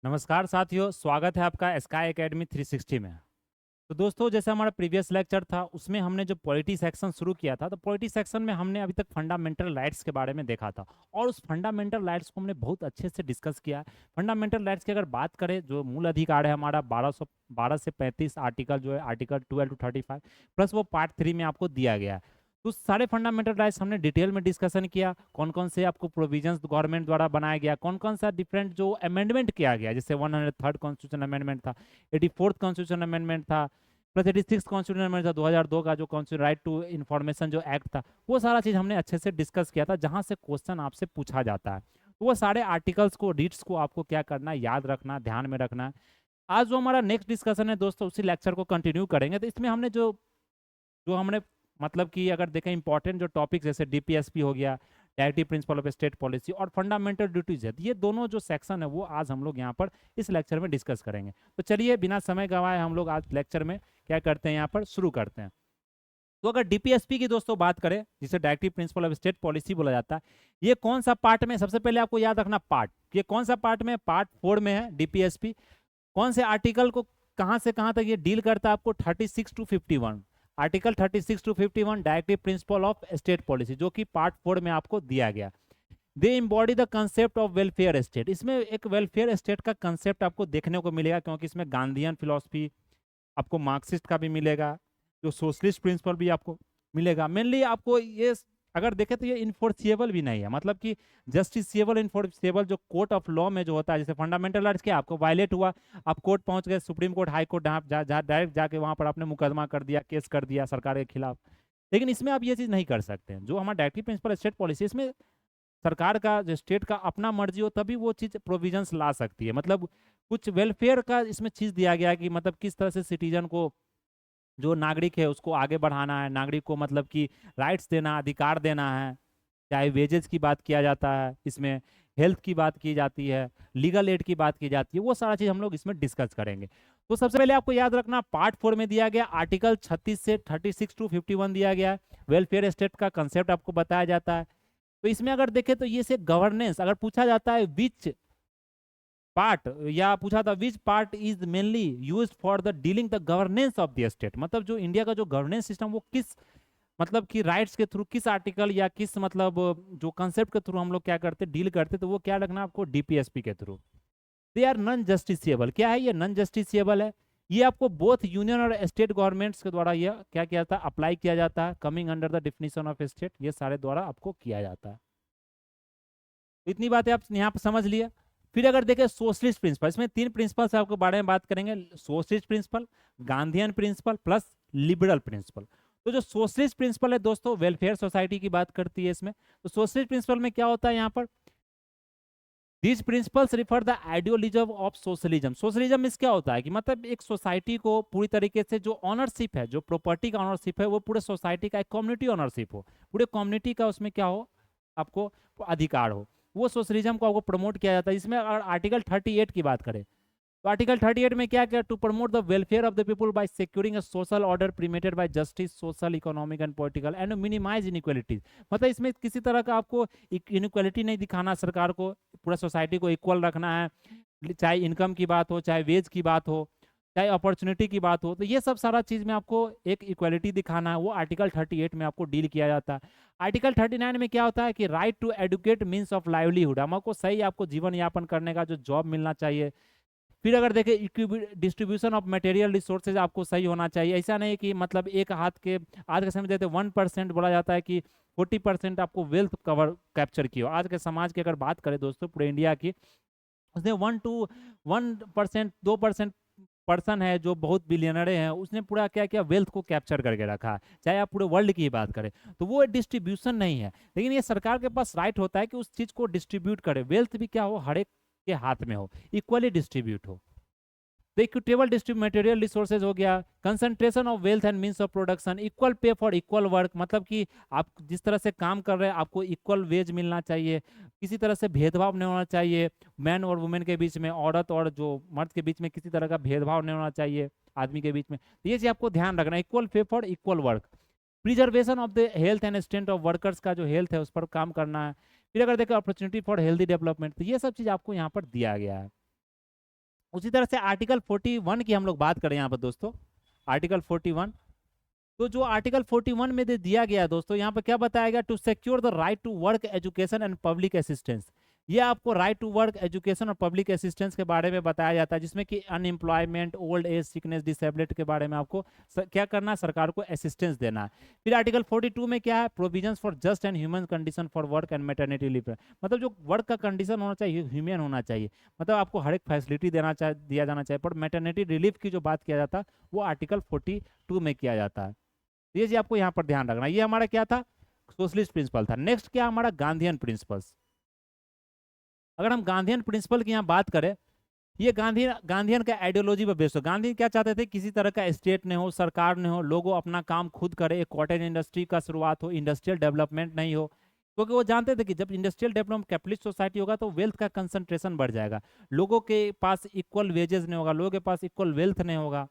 नमस्कार साथियों, स्वागत है आपका स्काई एकेडमी 360 में। तो दोस्तों, जैसे हमारा प्रीवियस लेक्चर था उसमें हमने जो पॉलिटी सेक्शन शुरू किया था, तो पॉलिटी सेक्शन में हमने अभी तक फंडामेंटल राइट्स के बारे में देखा था और उस फंडामेंटल राइट्स को हमने बहुत अच्छे से डिस्कस किया है। फंडामेंटल राइट्स की अगर बात करें, जो मूल अधिकार है हमारा 12 से 35 आर्टिकल, जो है आर्टिकल 12 to 35 प्लस वो पार्ट 3 में आपको दिया गया है। तो सारे फंडामेंटल राइट्स हमने डिटेल में डिस्कशन किया, कौन कौन से आपको प्रोविजंस गवर्नमेंट द्वारा बनाया गया, कौन कौन सा डिफरेंट जो अमेंडमेंट किया गया, जैसे 103rd कॉन्स्टिट्यूशन अमेंडमेंट था, 84th कॉन्स्टिट्यूशन अमेंडमेंट था, प्लस 86 कॉन्स्टिट्यूशन अमेंडमेंट था, 2002 का जो राइट टू इन्फॉर्मेशन जो एक्ट था, वो सारा चीज़ हमने अच्छे से डिस्कस किया था, जहाँ से क्वेश्चन आपसे पूछा जाता है। तो वो सारे आर्टिकल्स को, रीड्स को आपको क्या करना है, याद रखना, ध्यान में रखना है। आज जो हमारा नेक्स्ट डिस्कशन है दोस्तों, उसी लेक्चर को कंटिन्यू करेंगे। तो इसमें हमने जो जो हमने मतलब कि अगर देखें इंपॉर्टेंट जो टॉपिक जैसे डीपीएसपी हो गया, directive principle of state policy और फंडामेंटल ड्यूटीज है, ये दोनों जो सेक्शन है वो आज हम लोग यहाँ पर इस लेक्चर में डिस्कस करेंगे। तो चलिए बिना समय गंवाए हम लोग आज लेक्चर में क्या करते हैं, यहाँ पर शुरू करते हैं। तो अगर डीपीएसपी की दोस्तों बात करें, जिसे directive principle of state policy बोला जाता है, ये कौन सा पार्ट में, सबसे पहले आपको याद रखना पार्ट, ये कौन सा पार्ट में, पार्ट 4 में है डीपीएसपी। कौन से आर्टिकल को कहां से कहां तक ये डील करता है, आपको 36 to 51, article 36 to 51 directive principle of state policy, जो कि पार्ट 4 में आपको दिया गया। They embody the concept of welfare state, इसमें एक वेलफेयर स्टेट का कंसेप्ट आपको देखने को मिलेगा, क्योंकि इसमें गांधीयन फिलोसफी आपको, मार्क्सिस्ट का भी मिलेगा, जो सोशलिस्ट प्रिंसिपल भी आपको मिलेगा। मेनली आपको ये अगर देखें तो ये इन्फोर्सिएबल भी नहीं है, मतलब कि जस्टिसिएबल, इन्फोर्सिएबल जो कोर्ट ऑफ लॉ में जो होता है, जैसे फंडामेंटल राइट्स क्या आपको वायलेट हुआ, आप कोर्ट पहुंच गए, supreme court, high court, direct जाके वहां पर आपने मुकदमा कर दिया, केस कर दिया सरकार के खिलाफ। लेकिन इसमें आप ये चीज़ नहीं कर सकते हैं। जो हमारा डायरेक्टिव प्रिंसिपल स्टेट पॉलिसी, इसमें सरकार का, जो स्टेट का अपना मर्जी हो तभी वो चीज़ प्रोविजंस ला सकती है। मतलब कुछ वेलफेयर का इसमें चीज़ दिया गया है कि मतलब किस तरह से सिटीजन को, जो नागरिक है उसको आगे बढ़ाना है, नागरिक को मतलब कि राइट्स देना, अधिकार देना है। चाहे वेजेस की बात किया जाता है, इसमें हेल्थ की बात की जाती है, लीगल एड की बात की जाती है, वो सारा चीज़ हम लोग इसमें डिस्कस करेंगे। तो सबसे पहले आपको याद रखना, पार्ट 4 में दिया गया आर्टिकल 36 से 36 to 51 दिया गया है। वेलफेयर स्टेट का कंसेप्ट आपको बताया जाता है। तो इसमें अगर देखें तो ये से गवर्नेंस, अगर पूछा जाता है विच पार्ट, या पूछा था which part is mainly used for the dealing the governance of the state, मतलब जो इंडिया का जो गवर्नेंस सिस्टम वो किस मतलब कि राइट्स के थ्रू, किस आर्टिकल या किस मतलब जो कंसेप्ट के थ्रू हम लोग क्या करते, डील करते, तो वो क्या रखना आपको, डीपीएसपी के through. They are non justiciable, क्या है ये, नॉन जस्टिसिएबल है। ये आपको बोथ यूनियन और स्टेट गवर्नमेंट्स के द्वारा ये क्या किया जाता है, अप्लाई किया जाता है, coming under the definition of state, ये सारे द्वारा आपको किया जाता है। इतनी बातें आप यहाँ पर समझ लिए। फिर अगर देखें सोशलिस्ट प्रिंसिपल, इसमें 3 प्रिंसिपल से आपको बारे में बात करेंगे, socialist principle, Gandhian principle plus liberal principle. तो जो सोशलिस्ट प्रिंसिपल है दोस्तों, वेलफेयर सोसाइटी की बात करती है इसमें। तो सोशलिस्ट प्रिंसिपल में क्या होता है यहाँ पर, these principles refer the idealism of socialism. Socialism में क्या होता है कि मतलब एक सोसाइटी को पूरी तरीके से जो ऑनरशिप है, जो प्रॉपर्टी का ऑनरशिप है, वो पूरे सोसाइटी का, एक कम्युनिटी ऑनरशिप हो, पूरे कम्युनिटी का उसमें क्या हो, आपको अधिकार हो, वो सोशलिज्म को आपको प्रमोट किया जाता है। इसमें अगर आर्टिकल 38 की बात करें, तो आर्टिकल 38 में क्या किया, to promote the welfare of the people by securing a social order permeated by justice, social, economic and political and minimize inequalities. मतलब इसमें किसी तरह का आपको इनइक्वालिटी नहीं दिखाना, सरकार को पूरा सोसाइटी को इक्वल रखना है, चाहे इनकम की बात हो, चाहे वेज की बात हो, चाहे अपॉर्चुनिटी की बात हो, तो ये सब सारा चीज में आपको एक इक्वालिटी दिखाना है, वो आर्टिकल 38 में आपको डील किया जाता है। आर्टिकल 39 में क्या होता है कि right to educate means of livelihood, हमको सही आपको जीवन यापन करने का जो जॉब मिलना चाहिए। फिर अगर देखें डिस्ट्रीब्यूशन ऑफ मटेरियल रिसोर्सेज आपको सही होना चाहिए, ऐसा नहीं कि मतलब एक हाथ के, आज के समय देते 1% बोला जाता है कि 40% आपको वेल्थ कवर कैप्चर की हो। आज के समाज की अगर बात करें दोस्तों पूरे इंडिया की, उसने 1% 2% पर्सन है जो बहुत बिलियनरे हैं, उसने पूरा क्या किया, वेल्थ को कैप्चर करके रखा है। चाहे आप पूरे वर्ल्ड की बात करें, तो वो डिस्ट्रीब्यूशन नहीं है, लेकिन ये सरकार के पास राइट होता है कि उस चीज को डिस्ट्रीब्यूट करे, वेल्थ भी क्या हो, हर एक के हाथ में हो, इक्वली डिस्ट्रीब्यूट हो। तो इक्विटेबल डिस्ट्रीब्यूट मटेरियल रिसोर्सेज हो गया, concentration of wealth and means of production, equal pay for equal work, मतलब कि आप जिस तरह से काम कर रहे हैं आपको इक्वल वेज मिलना चाहिए, किसी तरह से भेदभाव नहीं होना चाहिए, मैन और वुमेन के बीच में, औरत और जो मर्द के बीच में किसी तरह का भेदभाव नहीं होना चाहिए, आदमी के बीच में। तो ये चीज आपको ध्यान रखना, equal pay for equal work, preservation of the health and strength of workers का जो हेल्थ है उस पर काम करना है। फिर अगर देखें अपॉर्चुनिटी फॉर हेल्दी डेवलपमेंट, तो ये सब चीज आपको यहाँ पर दिया गया है। उसी तरह से आर्टिकल 41 की हम लोग बात करें यहाँ पर दोस्तों, आर्टिकल 41। तो जो आर्टिकल 41 में दिया गया है दोस्तों, यहाँ पर क्या बताया गया, to secure the right to work, education and public assistance. ये आपको राइट टू वर्क, एजुकेशन और पब्लिक असिस्टेंस के बारे में बताया जाता है, जिसमें कि unemployment, old age, sickness, disability के बारे में आपको क्या करना है, सरकार को असिस्टेंस देना है। फिर आर्टिकल 42 में क्या है, provisions for just and human condition for work and maternity leave. मतलब जो वर्क का कंडीशन होना चाहिए ह्यूमन होना चाहिए, मतलब आपको हर एक फैसिलिटी दिया जाना चाहिए, पर मैटरनिटी रिलीफ की जो बात किया जाता है वो आर्टिकल 42 में किया जाता है। ये जी आपको यहाँ पर ध्यान रखना। ये हमारा क्या था, सोशलिस्ट प्रिंसिपल था। नेक्स्ट क्या हमारा, गांधीयन प्रिंसिपल्स। अगर हम गांधीयन प्रिंसिपल की यहाँ बात करें, ये गांधीयन का आइडियोलॉजी पर बेस्ड हो। गांधी क्या चाहते थे, किसी तरह का स्टेट नहीं हो, सरकार नहीं हो, लोगों अपना काम खुद करे, एक कॉटेज इंडस्ट्री का शुरुआत हो, इंडस्ट्रियल डेवलपमेंट नहीं हो, क्योंकि वो जानते थे कि जब इंडस्ट्रियल डेवलपमेंट कैपिटलिस्ट सोसाइटी होगा तो वेल्थ का कंसंट्रेशन बढ़ जाएगा, लोगों के पास इक्वल वेजेस नहीं होगा, लोगों के पास इक्वल वेल्थ नहीं होगा।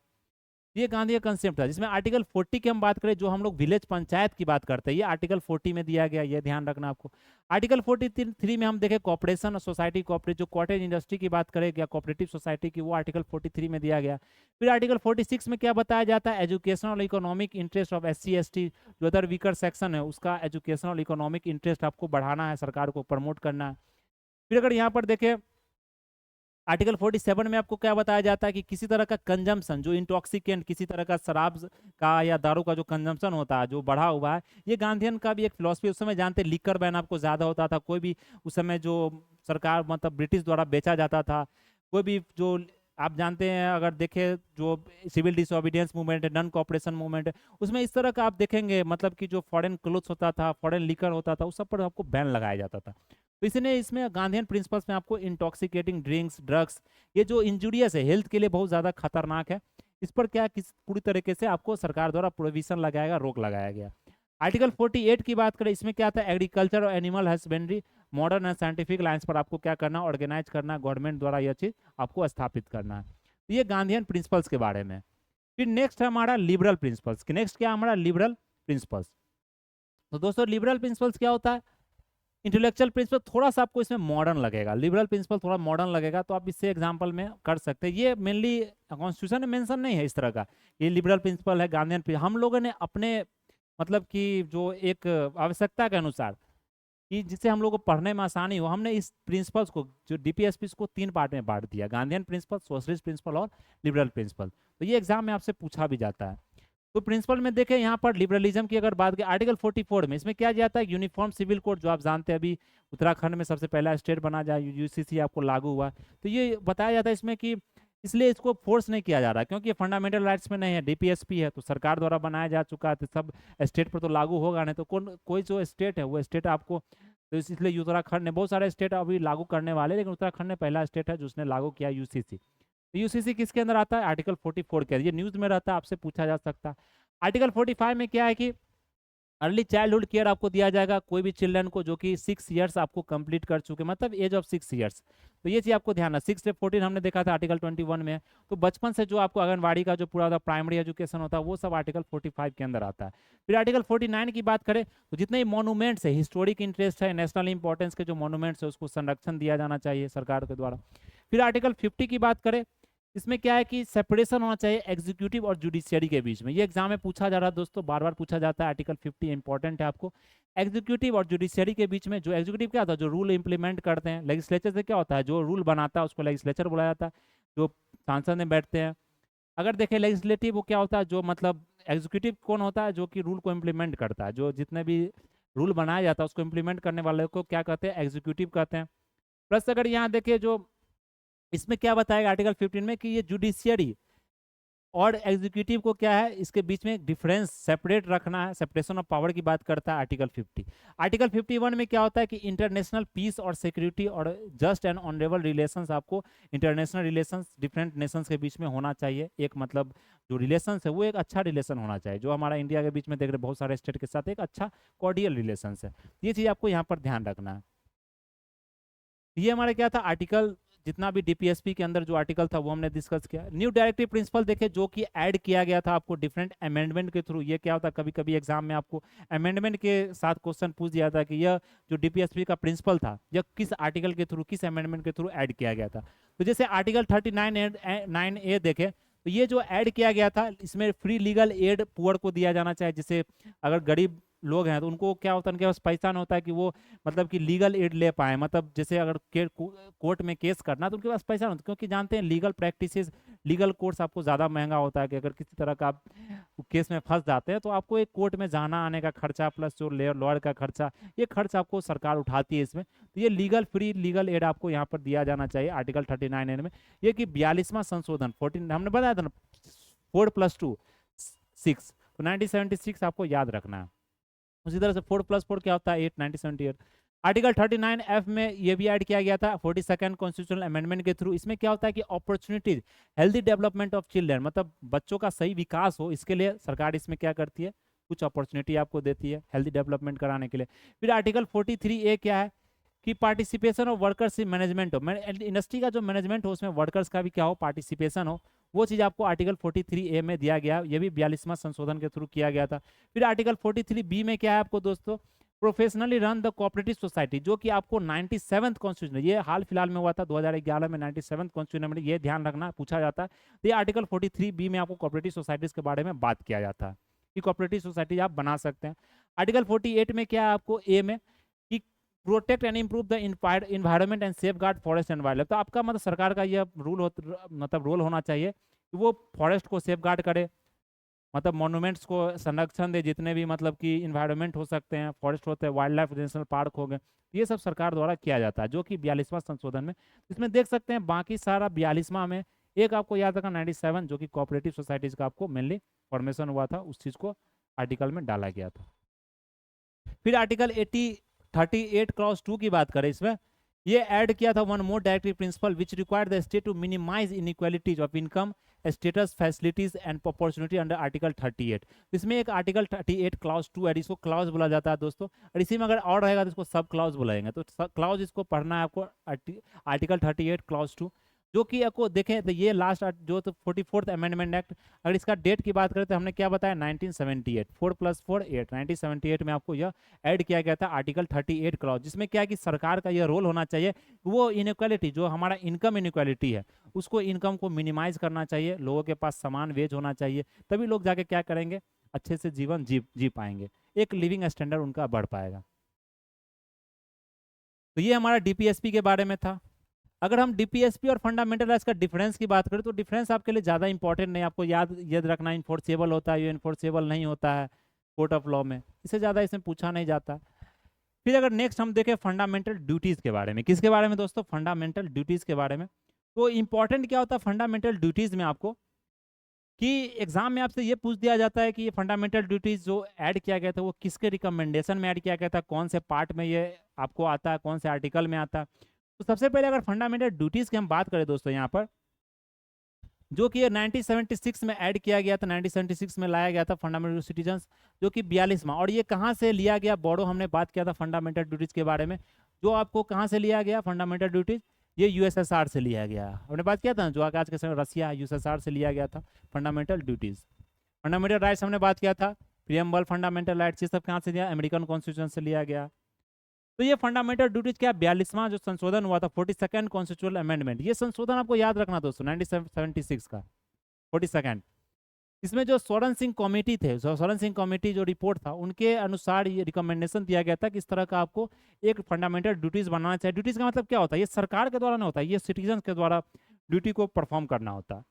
ये गांधी का कंसेप्ट था, जिसमें आर्टिकल 40 की हम बात करें, जो हम लोग विलेज पंचायत की बात करते हैं, ये आर्टिकल 40 में दिया गया, ये ध्यान रखना आपको। आर्टिकल 43 में हम देखें कॉपरेशन और सोसाइटी कॉपरेट, जो कॉटेज इंडस्ट्री की बात करें या कोऑपरेटिव सोसाइटी की, वो आर्टिकल 43 में दिया गया। फिर आर्टिकल 46 में क्या बताया जाता है, educational economic interest of SC ST, जो अदर वीकर सेक्शन है, उसका एजुकेशनल इकोनॉमिक इंटरेस्ट आपको बढ़ाना है, सरकार को प्रमोट करना है। फिर अगर यहाँ पर देखें आर्टिकल 47 में आपको क्या बताया जाता है कि किसी तरह का कंजम्पशन, जो इंटॉक्सिकेंट, किसी तरह का शराब का या दारू का जो कंजम्पशन होता है, जो बढ़ा हुआ है, ये गांधीयन का भी एक फिलॉसफी। उस समय जानते लिकर बैन आपको ज़्यादा होता था, कोई भी उस समय जो सरकार मतलब ब्रिटिश द्वारा बेचा जाता था, कोई भी जो आप जानते हैं, अगर देखें जो सिविल डिसोबीडियंस मूवमेंट है, नॉन कॉपरेशन मूवमेंट है, उसमें इस तरह का आप देखेंगे, मतलब कि जो फॉरेन क्लोथ्स होता था, फॉरेन लिकर होता था, उस सब पर आपको बैन लगाया जाता था। तो इसने इसमें गांधीयन प्रिंसिपल्स में आपको इंटॉक्सिकेटिंग ड्रिंक्स, ड्रग्स, ये जो इंजूरियस है, हेल्थ के लिए बहुत ज़्यादा खतरनाक है, इस पर क्या किस पूरी तरीके से आपको सरकार द्वारा प्रोविजन लगाएगा, रोक लगाया गया। आर्टिकल 48 की बात करें, इसमें क्या था, एग्रीकल्चर और animal husbandry modern and scientific lines पर आपको क्या करना, ऑर्गेनाइज करना, गवर्नमेंट द्वारा यह चीज़ आपको स्थापित करना है। तो ये गांधीयन प्रिंसिपल्स के बारे में। फिर नेक्स्ट है हमारा लिबरल प्रिंसिपल्स। नेक्स्ट क्या हमारा, लिबरल प्रिंसिपल्स। तो दोस्तों लिबरल प्रिंसिपल्स क्या होता है, इंटेलेक्चुअल प्रिंसिपल थोड़ा सा आपको इसमें मॉडर्न लगेगा, लिबरल प्रिंसिपल थोड़ा मॉडर्न लगेगा, तो आप इससे एग्जांपल में कर सकते हैं। ये मेनली कॉन्स्टिट्यूशन में मेंशन नहीं है इस तरह का, ये लिबरल प्रिंसिपल है, गांधीयन हम लोगों ने अपने मतलब कि जो एक आवश्यकता के अनुसार, कि जिससे हम लोग को पढ़ने में आसानी हो, हमने इस प्रिंसिपल्स को, जो DPSP को 3 पार्ट में बांट दिया, गांधीयन प्रिंसिपल, सोशलिस्ट प्रिंसिपल और लिबरल प्रिंसिपल। तो ये एग्जाम में आपसे पूछा भी जाता है। तो प्रिंसिपल में देखें, यहाँ पर लिबरलिज्म की अगर बात करें, आर्टिकल 44 में इसमें क्या जाता है, यूनिफॉर्म सिविल कोड, जो आप जानते हैं अभी उत्तराखंड में सबसे पहला स्टेट बना जाए, UCC आपको लागू हुआ, तो ये बताया जाता है इसमें कि इसलिए इसको फोर्स नहीं किया जा रहा, क्योंकि ये फंडामेंटल राइट्स में नहीं है, DPSP है, तो सरकार द्वारा बनाया जा चुका है, तो सब स्टेट पर तो लागू होगा नहीं, तो कोई जो स्टेट है वो स्टेट आपको, तो इसलिए उत्तराखंड ने, बहुत सारे स्टेट अभी लागू करने वाले, लेकिन उत्तराखंड ने पहला स्टेट है जिसने लागू किया UCC। तो UCC किसके अंदर आता है, आर्टिकल 44 के, ये न्यूज़ में रहता है, आपसे पूछा जा सकता है। आर्टिकल 45 में क्या है कि अर्ली चाइल्डहुड केयर आपको दिया जाएगा, कोई भी चिल्ड्रन को जो कि 6 ईयर्स आपको कंप्लीट कर चुके, मतलब एज ऑफ 6 ईयर्स। तो ये चीज़ आपको ध्यान है, 6 से 14 हमने देखा था आर्टिकल 21 में। तो बचपन से जो आपको आंगनबाड़ी का जो पूरा प्राइमरी एजुकेशन होता है, वो सब आर्टिकल 45 के अंदर आता है। फिर आर्टिकल 49 की बात करें, तो जितने भी मोनूमेंट्स है, हिस्टोरिक इंटरेस्ट है, नेशनल इंपॉर्टेंस के जो मोनूमेंट्स है, उसको संरक्षण दिया जाना चाहिए सरकार के द्वारा। फिर आर्टिकल 50 की बात करें, इसमें क्या है कि सेपरेशन होना चाहिए एग्जीक्यूटिव और जुडिशियरी के बीच में। ये एग्जाम में पूछा जा रहा है दोस्तों, बार बार पूछा जाता है, आर्टिकल 50 इंपॉर्टेंट है आपको। एग्जीक्यूटिव और जुडिशियरी के बीच में, जो एग्जीक्यूटिव क्या होता है, जो रूल इंप्लीमेंट करते हैं, लेजिस्लेचर से क्या होता है, जो रूल बनाता है उसको लेजिस्लेचर बुलाया जाता है, जो सांसद में बैठते हैं। अगर देखें लेजिस्लेटिव, वो क्या होता है, जो मतलब एग्जीक्यूटिव कौन होता है, जो कि रूल को इम्प्लीमेंट करता है, जो जितने भी रूल बनाया जाता है उसको इम्प्लीमेंट करने वाले को क्या कहते हैं, एग्जीक्यूटिव कहते हैं। प्लस अगर यहाँ देखिए, जो इसमें क्या बताएगा आर्टिकल 15 में, कि ये जुडिशियरी और एग्जीक्यूटिव को क्या है, इसके बीच में एक डिफरेंस सेपरेट रखना है, सेपरेशन ऑफ पावर की बात करता है आर्टिकल 50। आर्टिकल 51 में क्या होता है कि इंटरनेशनल पीस और सिक्योरिटी और जस्ट एंड ऑनरेबल रिलेशंस, आपको इंटरनेशनल रिलेशंस डिफरेंट नेशंस के बीच में होना चाहिए, एक मतलब जो रिलेशंस है वो एक अच्छा रिलेशन होना चाहिए, जो हमारा इंडिया के बीच में देख रहे बहुत सारे स्टेट के साथ एक अच्छा कॉर्डियल रिलेशंस है। ये चीज़ आपको यहाँ पर ध्यान रखना है। ये हमारा क्या था, आर्टिकल जितना भी डीपीएसपी के अंदर जो आर्टिकल था वो हमने डिस्कस किया। न्यू डायरेक्टिव प्रिंसिपल देखे जो कि ऐड किया गया था आपको डिफरेंट अमेंडमेंट के थ्रू। ये क्या होता है, कभी कभी एग्जाम में आपको अमेंडमेंट के साथ क्वेश्चन पूछ दिया था कि यह जो डीपीएसपी का प्रिंसिपल था यह किस आर्टिकल के थ्रू, किस अमेंडमेंट के थ्रू ऐड किया गया था। तो जैसे आर्टिकल 39(9)(a) देखे तो ये जो ऐड किया गया था इसमें फ्री लीगल एड पुअर को दिया जाना चाहिए। जैसे अगर गरीब लोग हैं तो उनको क्या होता है, उनके पास पैसा नहीं होता है कि वो मतलब कि लीगल एड ले पाए। मतलब जैसे अगर कोर्ट में केस करना तो उनके पास पैसा नहीं होता, क्योंकि जानते हैं लीगल प्रैक्टिसेस, लीगल कोर्स आपको ज़्यादा महंगा होता है कि अगर किसी तरह का आप केस में फंस जाते हैं तो आपको एक कोर्ट में जाना आने का खर्चा प्लस जो लॉयर का खर्चा, ये खर्च आपको सरकार उठाती है इसमें। तो ये लीगल फ्री लीगल एड आपको यहाँ पर दिया जाना चाहिए आर्टिकल 39(n) में। ये कि 42वां संशोधन 14 हमने बताया था ना, 4+2 6, तो 1976 आपको याद रखना है। उसी तरह से 4+4 क्या होता है 8, 1978। आर्टिकल 39(f) में ये भी ऐड किया गया था 42nd कॉन्स्टिट्यूशनल अमेंडमेंट के थ्रू। इसमें क्या होता है कि opportunities healthy development of children, मतलब बच्चों का सही विकास हो, इसके लिए सरकार इसमें क्या करती है, कुछ अपॉर्चुनिटी आपको देती है हेल्दी डेवलपमेंट कराने के लिए। फिर आर्टिकल 43(a) क्या है कि participation of workers in management हो, इंडस्ट्री का जो मैनेजमेंट हो उसमें वर्कर्स का भी क्या हो, पार्टिसिपेशन हो, वो चीज़ आपको आर्टिकल 43(a) में दिया गया। ये भी 42वां संशोधन के थ्रू किया गया था। फिर आर्टिकल 43(b) में क्या है आपको दोस्तों, professionally run the cooperative society, जो कि आपको 97th कॉन्स्टिट्यूशन, ये हाल फिलहाल में हुआ था 2011 में 97th कॉन्स्टिट्यूशन में, ये ध्यान रखना पूछा जाता है। तो ये आर्टिकल 43(b) में आपको कोऑपरेटिव सोसाइटीज के बारे में बात किया जाता है कि कोऑपरेटिव सोसाइटी आप बना सकते हैं। आर्टिकल 48 में क्या है आपको ए में कि protect and improve the environment and safe guard forest and wild life. तो आपका मतलब सरकार का यह मतलब रोल होना चाहिए कि वो फॉरेस्ट को सेफ गार्ड करे, मतलब मॉन्यूमेंट्स को संरक्षण दे, जितने भी मतलब कि इन्वायरमेंट हो सकते हैं, फॉरेस्ट होते हैं, वाइल्ड लाइफ नेशनल पार्क हो गए, ये सब सरकार द्वारा किया जाता है, जो कि 42वां संशोधन में। इसमें देख सकते हैं बाकी सारा 42वां में एक आपको याद रखना 97 जो कि कोऑपरेटिव सोसाइटीज का आपको मेनली फॉर्मेशन हुआ था, उस चीज़ को आर्टिकल में डाला गया था। फिर आर्टिकल 38 क्लॉज 2 की बात करें, इसमें ये ऐड किया था one more directive principle which required the state to minimize inequalities of income status facilities and opportunity under article 38। इसमें एक आर्टिकल 38 क्लॉज 2 है, इसको क्लॉज बोला जाता है दोस्तों, और इसी में अगर और रहेगा तो इसको सब क्लॉज बुलाएंगे। तो क्लॉज इसको पढ़ना है आपको, आर्टिकल 38 क्लॉज 2, जो कि आपको देखें तो ये लास्ट जो तो 44th अमेंडमेंट एक्ट, अगर इसका डेट की बात करें तो हमने क्या बताया 1978, 4+4 8, 1978 में आपको यह ऐड किया गया था आर्टिकल 38 क्लॉज, जिसमें क्या है कि सरकार का यह रोल होना चाहिए, वो इनइक्वालिटी जो हमारा इनकम इनइक्वालिटी है उसको, इनकम को मिनिमाइज करना चाहिए, लोगों के पास समान वेज होना चाहिए, तभी लोग जाके क्या करेंगे, अच्छे से जीवन जी पाएंगे, एक लिविंग स्टैंडर्ड उनका बढ़ पाएगा। तो ये हमारा डीपीएसपी के बारे में था। अगर हम डीपीएसपी और फंडामेंटल राइट्स का डिफरेंस की बात करें तो डिफरेंस आपके लिए ज़्यादा इंपॉर्टेंट नहीं, आपको याद रखना इन्फोर्सेबल होता है, ये इन्फोर्सेबल नहीं होता है कोर्ट ऑफ लॉ में, इससे ज़्यादा इसमें पूछा नहीं जाता। फिर अगर नेक्स्ट हम देखें फंडामेंटल ड्यूटीज़ के बारे में, किसके बारे में दोस्तों, फंडामेंटल ड्यूटीज़ के बारे में। तो इंपॉर्टेंट क्या होता है फंडामेंटल ड्यूटीज़ में आपको, कि एग्जाम में आपसे ये पूछ दिया जाता है कि ये फंडामेंटल ड्यूटीज़ जो ऐड किया गया था वो किसके रिकमेंडेशन में ऐड किया गया था, कौन से पार्ट में ये आपको आता है, कौन से आर्टिकल में आता है। तो सबसे पहले अगर फंडामेंटल ड्यूटीज़ की हम बात करें दोस्तों यहाँ पर, जो कि 1976 में ऐड किया गया था, 1976 में लाया गया था फंडामेंटल सिटीजन्स, जो कि 42वां, और ये कहाँ से लिया गया, बोडो हमने बात किया था फंडामेंटल ड्यूटीज़ के बारे में, जो आपको कहाँ से लिया गया फंडामेंटल ड्यूटीज़, ये यूएसएसआर से लिया गया। हमने बात किया था ना, जो आज के समय रसिया यूएसएसआर से लिया गया था फंडामेंटल ड्यूटीज़। फंडामेंटल राइट्स हमने बात किया था, प्रियम्बल फंडामेंटल राइट्स, ये सब कहाँ से लिया, अमेरिकन कॉन्स्टिट्यूशन से लिया गया। तो ये फंडामेंटल ड्यूटीज क्या, 42वां जो संशोधन हुआ था 42nd कॉन्स्टिट्यूशनल अमेंडमेंट, ये संशोधन आपको याद रखना दोस्तों 1976 का 42nd। इसमें जो सोरेन सिंह कमेटी थे, सोरेन सिंह कमेटी जो रिपोर्ट था उनके अनुसार ये रिकमेंडेशन दिया गया था कि इस तरह का आपको एक फंडामेंटल ड्यूटीज बनाना चाहिए। ड्यूटीज का मतलब क्या होता है, ये सरकार के द्वारा नहीं होता, ये सिटीजन के द्वारा ड्यूटी को परफॉर्म करना होता है।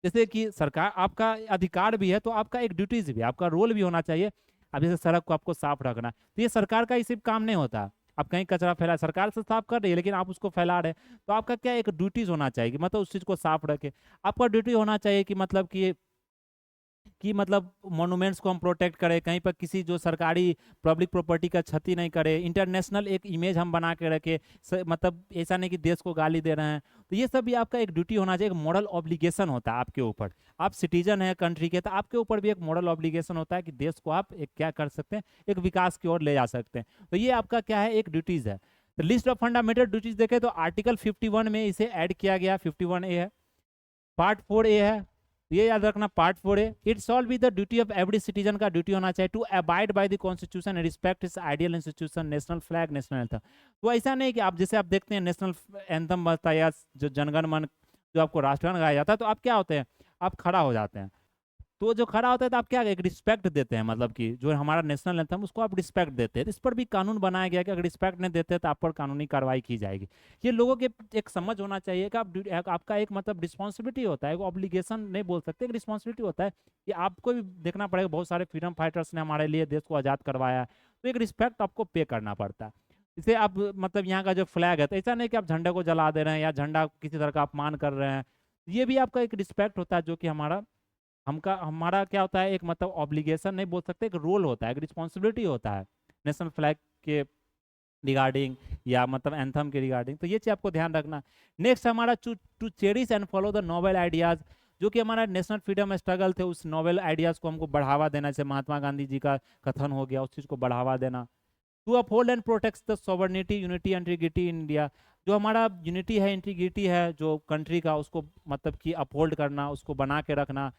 जैसे कि सरकार, आपका अधिकार भी है तो आपका एक ड्यूटीज भी, आपका रोल भी होना चाहिए। अब जैसे सड़क को आपको साफ रखना, तो ये सरकार का सिर्फ काम नहीं होता, आप कहीं कचरा फैला, सरकार से साफ कर रही है लेकिन आप उसको फैला रहे हैं, तो आपका क्या एक ड्यूटीज होना चाहिए कि मतलब उस चीज़ को साफ रखे। आपका ड्यूटी होना चाहिए कि मतलब कि मतलब मॉन्यूमेंट्स को हम प्रोटेक्ट करें, कहीं पर किसी जो सरकारी पब्लिक प्रॉपर्टी का क्षति नहीं करे, इंटरनेशनल एक इमेज हम बना के रखे, मतलब ऐसा नहीं कि देश को गाली दे रहे हैं। तो ये सब भी आपका एक ड्यूटी होना चाहिए, एक मॉरल ऑब्लिगेशन होता है आपके ऊपर, आप सिटीजन है कंट्री के, तो आपके ऊपर भी एक मॉरल ऑब्लिगेशन होता है कि देश को आप एक क्या कर सकते हैं, एक विकास की ओर ले जा सकते हैं। तो ये आपका क्या है, एक ड्यूटीज़ है। तो लिस्ट ऑफ फंडामेंटल ड्यूटीज देखें तो आर्टिकल 51 में इसे ऐड किया गया, 51A है। पार्ट 4A है, ये याद रखना, part 4A, it's all be the duty of every citizen का ड्यूटी होना चाहिए to abide by the constitution and respect its ideal institution, national flag, national anthem. तो ऐसा नहीं कि आप जैसे आप देखते हैं नेशनल एंथम बजता है या जो जनगण मन जो आपको राष्ट्रगान गाया जाता है, तो आप क्या होते हैं, आप खड़ा हो जाते हैं। तो जो खड़ा होता है तो आप क्या एक रिस्पेक्ट देते हैं, मतलब कि जो हमारा नेशनल एंथम उसको आप रिस्पेक्ट देते हैं। तो इस पर भी कानून बनाया गया कि अगर रिस्पेक्ट नहीं देते तो आप पर कानूनी कार्रवाई की जाएगी। ये लोगों के एक समझ होना चाहिए कि आपका एक मतलब रिस्पॉन्सिबिलिटी होता है, एक ऑब्लिगेशन नहीं बोल सकते, एक रिस्पॉन्सिबिलिटी होता है कि आपको भी देखना पड़ेगा। बहुत सारे फ्रीडम फाइटर्स ने हमारे लिए देश को आज़ाद करवाया है, तो एक रिस्पेक्ट आपको पे करना पड़ता है। इसे आप मतलब यहाँ का जो फ्लैग है, तो ऐसा नहीं कि आप झंडे को जला दे रहे हैं या झंडा किसी तरह का अपमान कर रहे हैं। ये भी आपका एक रिस्पेक्ट होता है, जो कि हमारा क्या होता है, एक मतलब ऑब्लिगेशन नहीं बोल सकते, एक रोल होता है, एक रिस्पॉन्सिबिलिटी होता है नेशनल फ्लैग के रिगार्डिंग या मतलब एंथम के रिगार्डिंग। तो ये चीज़ आपको ध्यान रखना। नेक्स्ट हमारा to cherish and follow the noble ideas, जो कि हमारा नेशनल फ्रीडम स्ट्रगल थे, उस नोबल आइडियाज़ को हमको बढ़ावा देना, जैसे महात्मा गांधी जी का कथन हो गया, उस चीज़ को बढ़ावा देना। To uphold and protect the sovereignty, unity and integrity in India, जो हमारा यूनिटी है, इंटीग्रिटी है जो कंट्री का, उसको मतलब कि अपहोल्ड करना, उसको बना के रखना।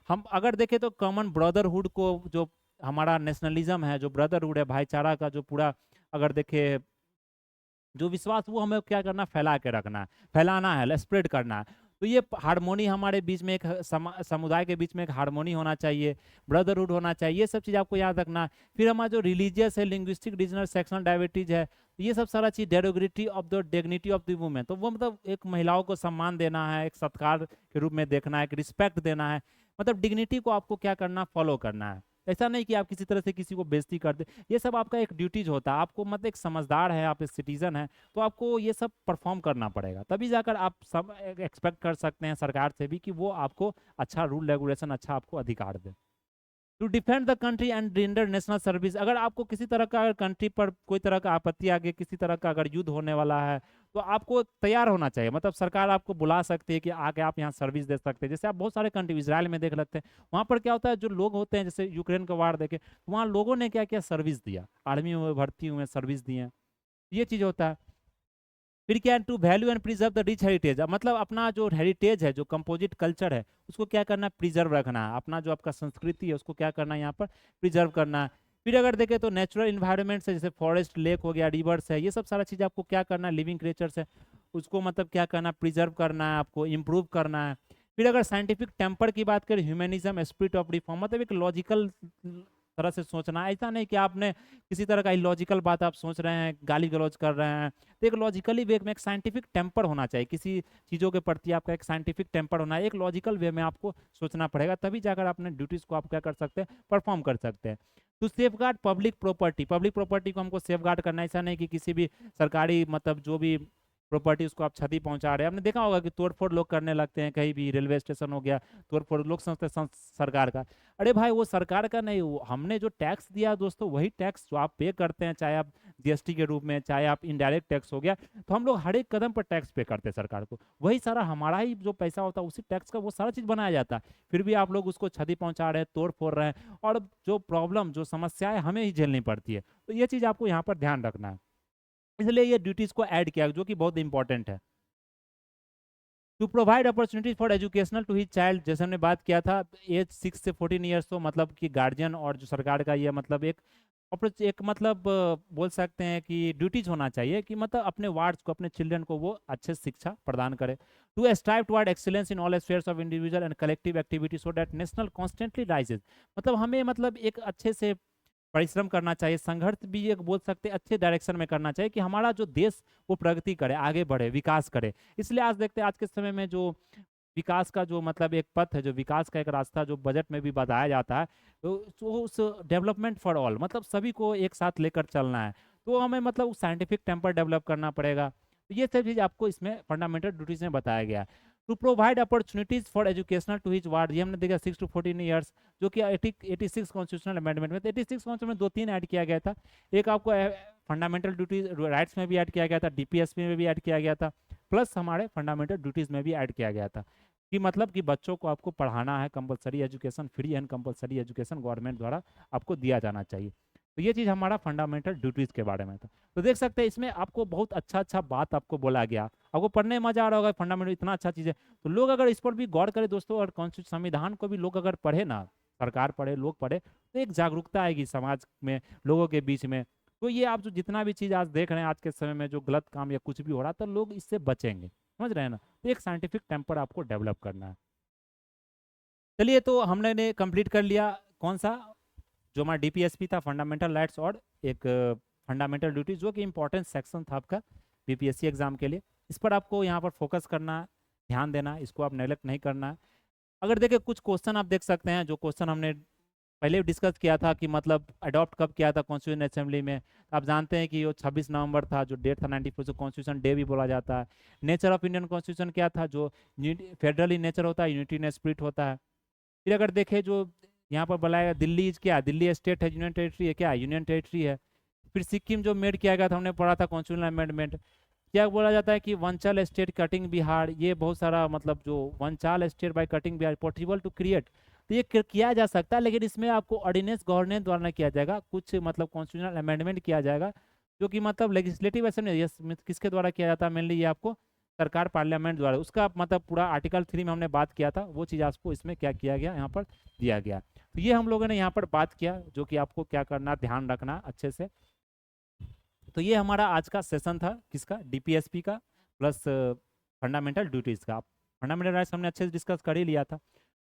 हम अगर देखें तो कॉमन ब्रदरहुड को, जो हमारा नेशनलिज्म है, जो ब्रदरहुड है, भाईचारा का जो पूरा अगर देखें जो विश्वास, वो हमें क्या करना, फैला के रखना है, फैलाना है, स्प्रेड करना है। तो ये हारमोनी हमारे बीच में, एक समुदाय के बीच में एक हारमोनी होना चाहिए, ब्रदरहुड होना चाहिए, ये सब चीज़ आपको याद रखना है। फिर हमारा जो रिलीजियस है, लिंग्विस्टिक, रीजनल, सेक्शनल डाइवर्सिटी है, ये सब सारा चीज़, derogative of the dignity of the women, तो वो मतलब एक महिलाओं को सम्मान देना है, एक सत्कार के रूप में देखना है, एक रिस्पेक्ट देना है, मतलब डिग्निटी को आपको क्या करना, फॉलो करना है। ऐसा नहीं कि आप किसी तरह से किसी को बेइज्जती कर दे, ये सब आपका एक ड्यूटीज होता है। आपको मतलब एक समझदार है, आप एक सिटीजन है, तो आपको ये सब परफॉर्म करना पड़ेगा, तभी जाकर आप सब एक्सपेक्ट कर सकते हैं सरकार से भी कि वो आपको अच्छा रूल रेगुलेशन, अच्छा आपको अधिकार दे। To defend the country and render national service, अगर आपको किसी तरह का, अगर कंट्री पर कोई तरह का आपत्ति आ गई, किसी तरह का अगर युद्ध होने वाला है, तो आपको तैयार होना चाहिए। मतलब सरकार आपको बुला सकती है कि आके आप यहाँ सर्विस दे सकते हैं। जैसे आप बहुत सारे कंट्री, इसराइल में देख लेते हैं, वहाँ पर क्या होता है, जो लोग होते हैं, जैसे यूक्रेन का वार देखे, वहाँ लोगों ने क्या किया, सर्विस दिया, आर्मी में भर्ती हुए, सर्विस दिए, ये चीज़ होता है। फिर क्या है, to value and preserve the rich heritage, मतलब अपना जो हेरिटेज है, जो कंपोजिट कल्चर है, उसको क्या करना है, प्रिजर्व रखना है। अपना जो आपका संस्कृति है, उसको क्या करना है, यहाँ पर प्रिजर्व करना है। फिर अगर देखें तो नेचुरल इन्वायरमेंट है, जैसे फॉरेस्ट, लेक हो गया, रिवर्स है, ये सब सारा चीज़ आपको क्या करना है, लिविंग क्रिएचर्स है, उसको मतलब क्या करना है, प्रिजर्व करना है, आपको इम्प्रूव करना है। फिर अगर साइंटिफिक टेम्पर की बात करें, ह्यूमनिज्म, स्पिरिट ऑफ रिफॉर्म, मतलब एक लॉजिकल तरह से सोचना, ऐसा नहीं कि आपने किसी तरह का इलॉजिकल बात आप सोच रहे हैं, गाली गलौज कर रहे हैं। तो एक लॉजिकली वे में, एक साइंटिफिक टेम्पर होना चाहिए, किसी चीज़ों के प्रति आपका एक साइंटिफिक टेम्पर होना है, एक लॉजिकल वे में आपको सोचना पड़ेगा, तभी जाकर अपने ड्यूटीज़ को आप क्या कर सकते हैं, परफॉर्म कर सकते हैं। तो safe guard public property, public property को हमको सेफ गार्ड करना, ऐसा नहीं कि किसी भी सरकारी मतलब जो भी प्रॉपर्टी उसको आप क्षति पहुंचा रहे हैं। आपने देखा होगा कि तोड़फोड़ लोग करने लगते हैं, कहीं भी रेलवे स्टेशन हो गया, तोड़फोड़ लोग समझते हैं सरकार का। अरे भाई, वो सरकार का नहीं, वो हमने जो टैक्स दिया दोस्तों, वही टैक्स जो आप पे करते हैं, चाहे आप जीएसटी के रूप में, चाहे आप इनडायरेक्ट टैक्स हो गया, तो हम लोग हर एक कदम पर टैक्स पे करते हैं सरकार को, वही सारा हमारा ही जो पैसा होता है, उसी टैक्स का वो सारा चीज़ बनाया जाता है। फिर भी आप लोग उसको क्षति पहुंचा रहे हैं, तोड़ फोड़ रहे हैं, और जो प्रॉब्लम, जो समस्याएं हमें ही झेलनी पड़ती है। तो ये चीज़ आपको यहाँ पर ध्यान रखना है, इसलिए ये ड्यूटीज़ को ऐड किया, जो कि बहुत इंपॉर्टेंट है। To provide opportunities for educational to his child, जैसे हमने बात किया था, एज 6 से 14 ईयर्स, तो मतलब कि गार्जियन और जो सरकार का ये मतलब एक मतलब बोल सकते हैं कि ड्यूटीज होना चाहिए कि मतलब अपने वार्ड्स को, अपने चिल्ड्रन को वो अच्छे शिक्षा प्रदान करे। To strive toward excellence in all spheres of individual and collective activity so that national constantly rises, मतलब हमें मतलब एक अच्छे से परिश्रम करना चाहिए, संघर्ष भी एक बोल सकते हैं अच्छे डायरेक्शन में करना चाहिए, कि हमारा जो देश वो प्रगति करे, आगे बढ़े, विकास करे। इसलिए आज देखते हैं, आज के समय में जो विकास का जो मतलब एक पथ है, जो विकास का एक रास्ता जो बजट में भी बताया जाता है, तो उस डेवलपमेंट फॉर ऑल, मतलब सभी को एक साथ लेकर चलना है। तो हमें मतलब उस साइंटिफिक टेम्पर डेवलप करना पड़ेगा। तो ये सब चीज़ आपको इसमें फंडामेंटल ड्यूटीज में बताया गया है। To provide opportunities for educational to his ward, ये हमने देखा 6 to 14 ईयर्स, जो कि 86 कॉन्स्टिट्यूशनल अमेंडमेंट में, 86 कॉन्स्टिट्यूशन में 2-3 ऐड किया गया था। एक आपको फंडामेंटल ड्यूटीज राइट्स में भी ऐड किया गया था, डीपीएसपी में भी ऐड किया गया था, प्लस हमारे फंडामेंटल ड्यूटीज में भी ऐड किया गया था, कि मतलब कि बच्चों को आपको पढ़ाना है, compulsory education, free and compulsory education government द्वारा आपको दिया जाना चाहिए। तो ये चीज़ हमारा फंडामेंटल ड्यूटीज़ के बारे में था। तो देख सकते हैं इसमें आपको बहुत अच्छा अच्छा बात आपको बोला गया, आपको पढ़ने में मजा आ रहा होगा, फंडामेंटल इतना अच्छा चीज़ है। तो लोग अगर इस पर भी गौर करें दोस्तों, और कॉन्स्टिट्यूशन संविधान को भी लोग अगर पढ़े ना, सरकार पढ़े, लोग पढ़े, तो एक जागरूकता आएगी समाज में, लोगों के बीच में। तो ये आप जो जितना भी चीज़ आज देख रहे हैं आज के समय में, जो गलत काम या कुछ भी हो रहा, तो लोग इससे बचेंगे, समझ रहे हैं ना। तो एक साइंटिफिक टेम्पर आपको डेवलप करना है। चलिए, तो हमने ने कंप्लीट कर लिया कौन सा, जो हमारा डीपीएसपी था, फंडामेंटल राइट्स, और एक फंडामेंटल ड्यूटीज, जो कि इंपॉर्टेंट सेक्शन था आपका बीपीएससी एग्जाम के लिए। इस पर आपको यहाँ पर फोकस करना है, ध्यान देना है, इसको आप नेग्लेक्ट नहीं करना है। अगर देखें कुछ क्वेश्चन आप देख सकते हैं, जो क्वेश्चन हमने पहले डिस्कस किया था कि मतलब अडॉप्ट कब किया था कॉन्स्टिट्यूशन असेंबली में। तो आप जानते हैं कि वो 26 नवंबर था, जो डेट था 94, जो कॉन्स्टिट्यूशन डे भी बोला जाता है। नेचर ऑफ इंडियन कॉन्स्टिट्यूशन क्या था, जो फेडरल इन नेचर होता है, यूनिटी इन स्पिरिट होता है। फिर अगर देखें जो यहाँ पर बुलाएगा, दिल्ली क्या, दिल्ली स्टेट है, यूनियन टेरिटरी है, क्या यूनियन टेरिटरी है। फिर सिक्किम जो मेड किया गया था, हमने पढ़ा था कॉन्स्टिट्यूशनल अमेंडमेंट। क्या बोला जाता है कि वंचाल स्टेट कटिंग बिहार, ये बहुत सारा मतलब जो वंचाल state by cutting Bihar possible to create, तो ये किया जा सकता है, लेकिन इसमें आपको ऑर्डिनेंस गवर्नेंस द्वारा किया जाएगा, कुछ मतलब कॉन्स्टिट्यूशनल अमेंडमेंट किया जाएगा, जो कि मतलब लेजिस्लेटिव असेंबली किसके द्वारा किया जाता है, मेनली ये आपको सरकार पार्लियामेंट द्वारा। उसका मतलब पूरा आर्टिकल 3 में हमने बात किया था, वो चीज़ आपको इसमें क्या किया गया, यहाँ पर दिया गया। तो ये हम लोगों ने यहाँ पर बात किया, जो कि आपको क्या करना, ध्यान रखना अच्छे से। तो ये हमारा आज का सेशन था, किसका, डीपीएसपी का, प्लस फंडामेंटल ड्यूटीज़ का। फंडामेंटल राइट्स हमने अच्छे से डिस्कस कर ही लिया था।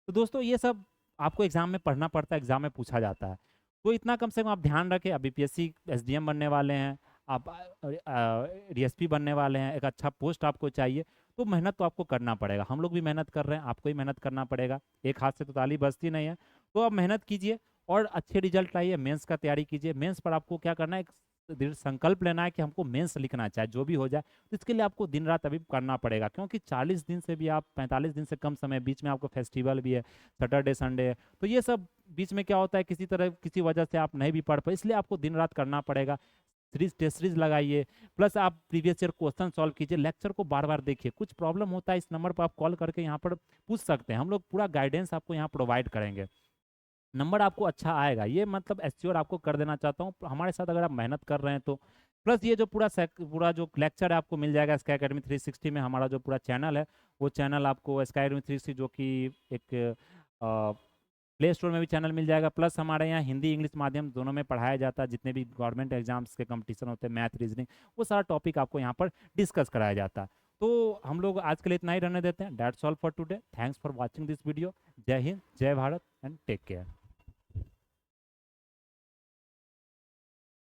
तो दोस्तों ये सब आपको एग्जाम में पढ़ना पड़ता है, एग्जाम में पूछा जाता है, तो इतना कम से कम आप ध्यान रखें। आप बीपीएससी एसडीएम बनने वाले हैं, आप डीएसपी बनने वाले हैं, एक अच्छा पोस्ट आपको चाहिए, तो मेहनत तो आपको करना पड़ेगा। हम लोग भी मेहनत कर रहे हैं, आपको भी मेहनत करना पड़ेगा, एक हाथ से तो ताली बजती नहीं है। तो आप मेहनत कीजिए और अच्छे रिजल्ट लाइए, मेंस का तैयारी कीजिए। मेंस पर आपको क्या करना है, एक दृढ़ संकल्प लेना है कि हमको मेंस लिखना है, चाहे जो भी हो जाए। तो इसके लिए आपको दिन रात अभी करना पड़ेगा, क्योंकि 40 दिन से भी आप 45 दिन से कम समय, बीच में आपको फेस्टिवल भी है, सैटरडे संडे है, तो ये सब बीच में क्या होता है, किसी तरह किसी वजह से आप नहीं भी पढ़ पाए, इसलिए आपको दिन रात करना पड़ेगा। सीरीज टेस्ट सीरीज लगाइए, प्लस आप प्रीवियस ईयर क्वेश्चन सॉल्व कीजिए, लेक्चर को बार बार देखिए। कुछ प्रॉब्लम होता है, इस नंबर पर आप कॉल करके यहाँ पर पूछ सकते हैं, हम लोग पूरा गाइडेंस आपको यहाँ प्रोवाइड करेंगे, नंबर आपको अच्छा आएगा। ये मतलब एश्योर आपको कर देना चाहता हूँ, हमारे साथ अगर आप मेहनत कर रहे हैं तो। प्लस ये जो पूरा जो लेक्चर है आपको मिल जाएगा स्काई एकेडमी 360 में। हमारा जो पूरा चैनल है, वो चैनल आपको स्काई एकेडमी 360, जो कि एक प्ले स्टोर में भी चैनल मिल जाएगा। प्लस हमारे यहाँ हिंदी इंग्लिश माध्यम दोनों में पढ़ाया जाता है, जितने भी गवर्नमेंट एग्जाम्स के कंपटीशन होते हैं, मैथ रीजनिंग, वो सारा टॉपिक आपको यहाँ पर डिस्कस कराया जाता है। तो हम लोग आज के लिए इतना ही रहने देते हैं। That's all for today, thanks for watching this video. जय हिंद, जय भारत, एंड टेक केयर।